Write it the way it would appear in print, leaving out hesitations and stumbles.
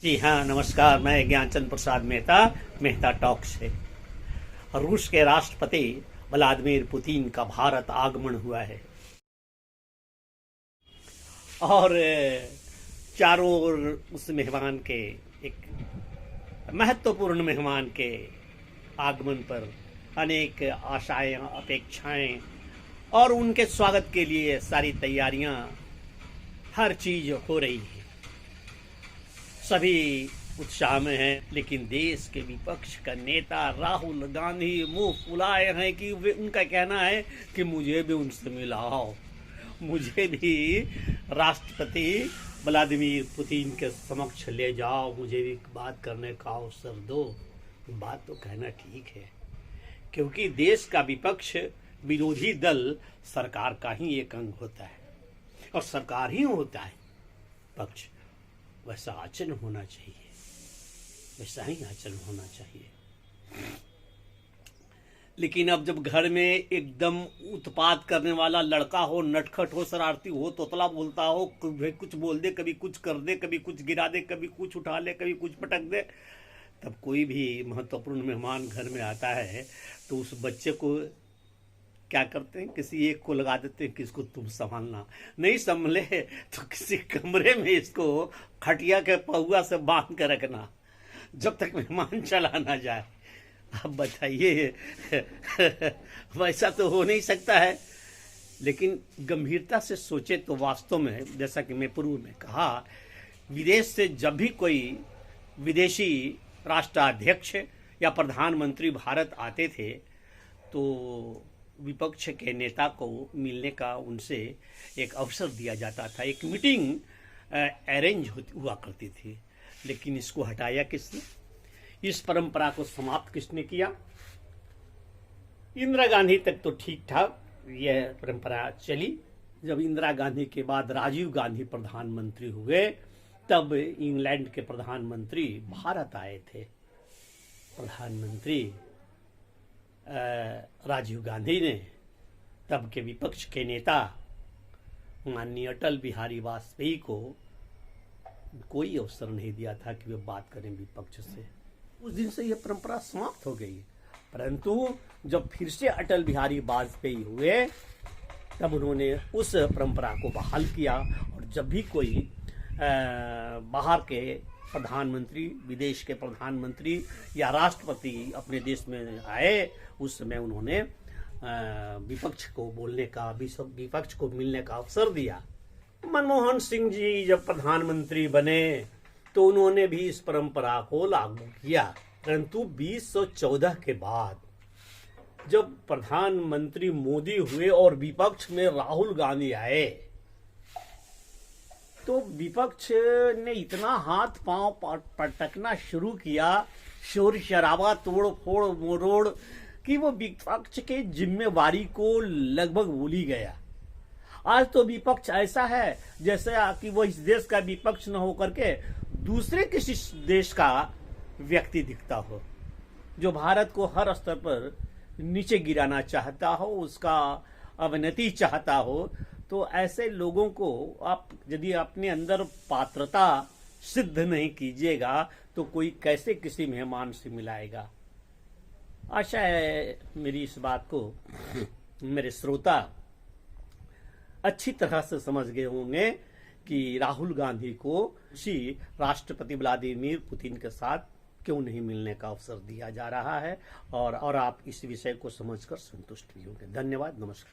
जी हाँ, नमस्कार। मैं ज्ञानचंद प्रसाद मेहता, मेहता टॉक से। रूस के राष्ट्रपति व्लादिमीर पुतिन का भारत आगमन हुआ है और चारों ओर उस मेहमान के, एक महत्वपूर्ण मेहमान के आगमन पर अनेक आशाएं, अपेक्षाएं और उनके स्वागत के लिए सारी तैयारियां, हर चीज हो रही है। सभी उत्साह में हैं, लेकिन देश के विपक्ष का नेता राहुल गांधी मुंह फुलाए हैं कि उनका कहना है कि मुझे भी उनसे मिलाओ, मुझे भी राष्ट्रपति व्लादिमीर पुतिन के समक्ष ले जाओ, मुझे भी बात करने का अवसर दो। बात तो कहना ठीक है, क्योंकि देश का विपक्ष, विरोधी दल सरकार का ही एक अंग होता है और सरकार ही होता है पक्ष। वैसा आचरण होना चाहिए, वैसा ही आचरण होना चाहिए। लेकिन अब जब घर में एकदम उत्पात करने वाला लड़का हो, नटखट हो, शरारती हो, तोतला बोलता हो, कुछ बोल दे, कभी कुछ कर दे, कभी कुछ गिरा दे, कभी कुछ उठा ले, कभी कुछ पटक दे, तब कोई भी महत्वपूर्ण मेहमान घर में आता है तो उस बच्चे को क्या करते हैं, किसी एक को लगा देते हैं कि इसको तुम संभालना। नहीं संभले तो किसी कमरे में इसको खटिया के पहुआ से बांध कर रखना जब तक मेहमान चला ना जाए। अब बताइए, वैसा तो हो नहीं सकता है। लेकिन गंभीरता से सोचे तो वास्तव में, जैसा कि मैं पूर्व में कहा, विदेश से जब भी कोई विदेशी राष्ट्राध्यक्ष या प्रधानमंत्री भारत आते थे तो विपक्ष के नेता को मिलने का उनसे एक अवसर दिया जाता था, एक मीटिंग अरेंज हुआ करती थी। लेकिन इसको हटाया किसने? इस परंपरा को समाप्त किसने किया? इंदिरा गांधी तक तो ठीक ठाक यह परंपरा चली। जब इंदिरा गांधी के बाद राजीव गांधी प्रधानमंत्री हुए तब इंग्लैंड के प्रधानमंत्री भारत आए थे। प्रधानमंत्री राजीव गांधी ने तब के विपक्ष के नेता माननीय अटल बिहारी वाजपेयी को कोई अवसर नहीं दिया था कि वे बात करें विपक्ष से। उस दिन से यह परंपरा समाप्त हो गई। परंतु जब फिर से अटल बिहारी वाजपेयी हुए तब उन्होंने उस परंपरा को बहाल किया और जब भी कोई बाहर के प्रधानमंत्री, विदेश के प्रधानमंत्री या राष्ट्रपति अपने देश में आए, उस समय उन्होंने विपक्ष को बोलने का, विपक्ष को मिलने का अवसर दिया। मनमोहन सिंह जी जब प्रधानमंत्री बने तो उन्होंने भी इस परंपरा को लागू किया। परंतु 2014 के बाद जब प्रधानमंत्री मोदी हुए और विपक्ष में राहुल गांधी आए तो विपक्ष ने इतना हाथ पांव पटकना शुरू किया, शोर शराबा, तोड़ फोड़ मरोड़, कि वो विपक्ष के जिम्मेवारी को लगभग भूल ही गया। आज तो विपक्ष ऐसा है जैसे कि वो इस देश का विपक्ष न होकर के दूसरे किसी देश का व्यक्ति दिखता हो, जो भारत को हर स्तर पर नीचे गिराना चाहता हो, उसका अवनति चाहता हो। तो ऐसे लोगों को आप यदि अपने अंदर पात्रता सिद्ध नहीं कीजिएगा तो कोई कैसे किसी मेहमान से मिलाएगा। आशा है मेरी इस बात को मेरे श्रोता अच्छी तरह से समझ गए होंगे कि राहुल गांधी को उसी राष्ट्रपति व्लादिमीर पुतिन के साथ क्यों नहीं मिलने का अवसर दिया जा रहा है, और आप इस विषय को समझकर संतुष्ट भी होंगे। धन्यवाद, नमस्कार।